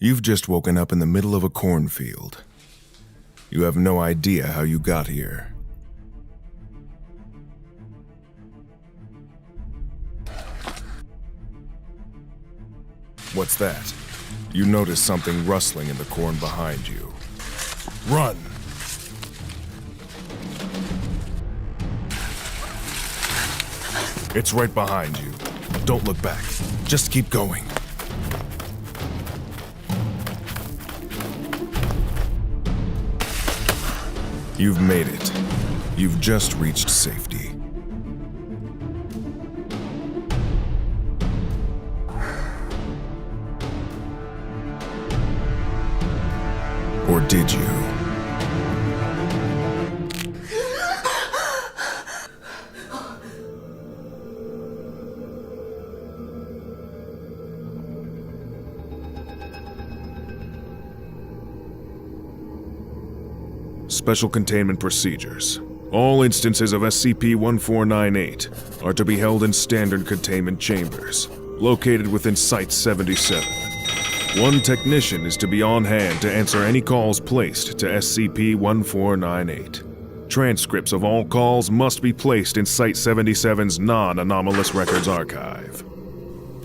You've just woken up in the middle of a cornfield. You have no idea how you got here. What's that? You notice something rustling in the corn behind you. Run! It's right behind you. Don't look back. Just keep going. You've made it. You've just reached safety. Or did you? Special containment procedures. All instances of SCP-1498 are to be held in standard containment chambers, located within Site-77. One technician is to be on hand to answer any calls placed to SCP-1498. Transcripts of all calls must be placed in Site-77's non-anomalous records archive.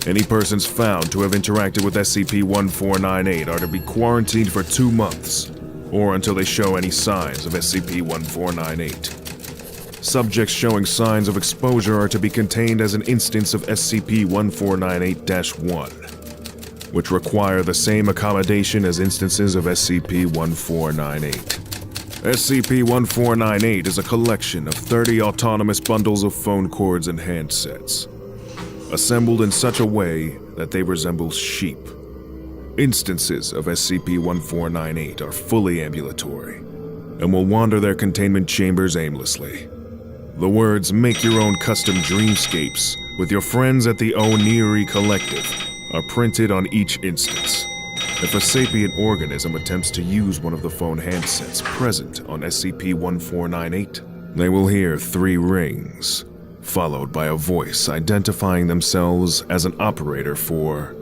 Any persons found to have interacted with SCP-1498 are to be quarantined for 2 months, or until they show any signs of SCP-1498. Subjects showing signs of exposure are to be contained as an instance of SCP-1498-1, which require the same accommodation as instances of SCP-1498. SCP-1498 is a collection of 30 autonomous bundles of phone cords and handsets, assembled in such a way that they resemble sheep. Instances of SCP-1498 are fully ambulatory and will wander their containment chambers aimlessly. The words "Make your own custom dreamscapes with your friends at the O'Neary Collective" are printed on each instance. If a sapient organism attempts to use one of the phone handsets present on SCP-1498, they will hear 3 rings, followed by a voice identifying themselves as an operator for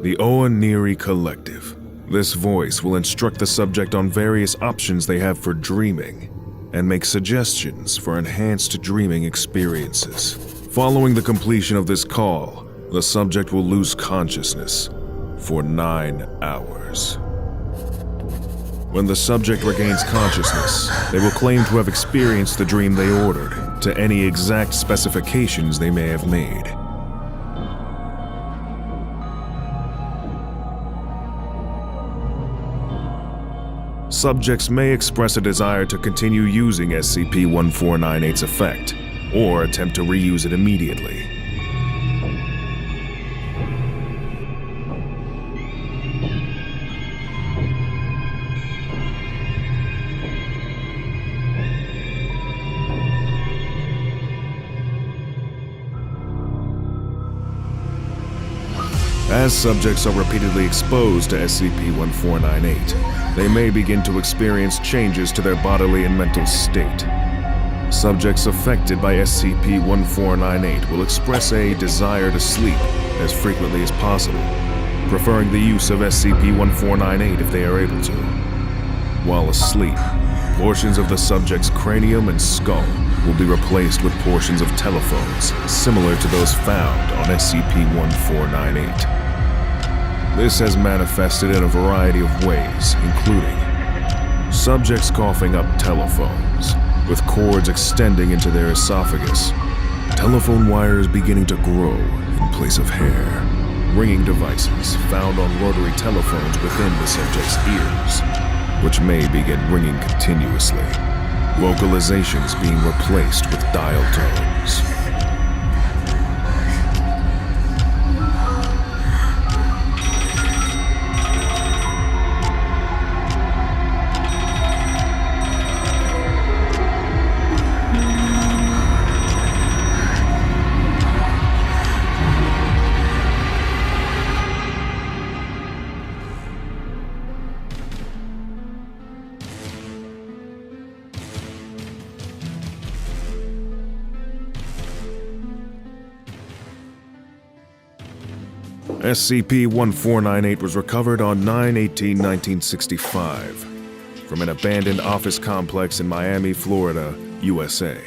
the O'Neary Collective. This voice will instruct the subject on various options they have for dreaming and make suggestions for enhanced dreaming experiences. Following the completion of this call, the subject will lose consciousness for 9 hours. When the subject regains consciousness, they will claim to have experienced the dream they ordered to any exact specifications they may have made. Subjects may express a desire to continue using SCP-1498's effect, or attempt to reuse it immediately. As subjects are repeatedly exposed to SCP-1498, they may begin to experience changes to their bodily and mental state. Subjects affected by SCP-1498 will express a desire to sleep as frequently as possible, preferring the use of SCP-1498 if they are able to. While asleep, portions of the subject's cranium and skull will be replaced with portions of telephones similar to those found on SCP-1498. This has manifested in a variety of ways, including subjects coughing up telephones, with cords extending into their esophagus, telephone wires beginning to grow in place of hair, ringing devices found on rotary telephones within the subject's ears, which may begin ringing continuously, vocalizations being replaced with dial tones. SCP-1498 was recovered on 9/18/1965 from an abandoned office complex in Miami, Florida, USA.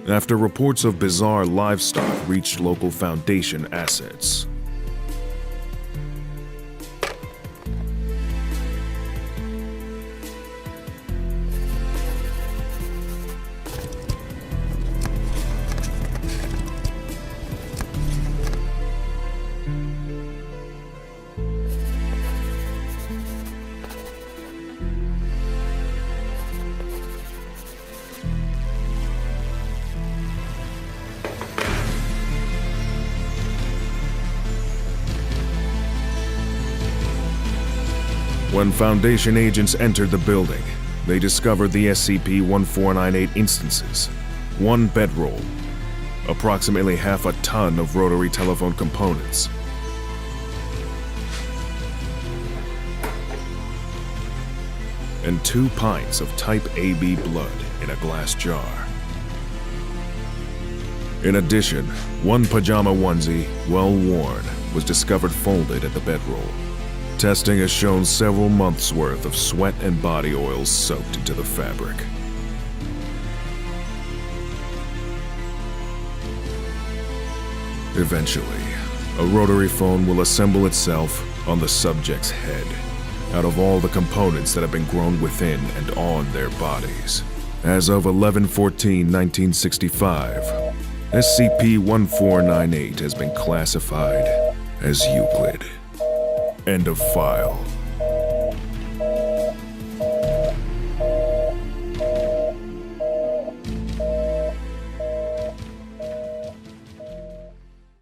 After reports of bizarre livestock reached local Foundation assets. When Foundation agents entered the building, they discovered the SCP-1498 instances, one bedroll, approximately half a ton of rotary telephone components, and 2 pints of Type AB blood in a glass jar. In addition, one pajama onesie, well worn, was discovered folded at the bedroll. Testing has shown several months' worth of sweat and body oils soaked into the fabric. Eventually, a rotary phone will assemble itself on the subject's head, out of all the components that have been grown within and on their bodies. As of 11/14/1965, SCP-1498 has been classified as Euclid. End of file.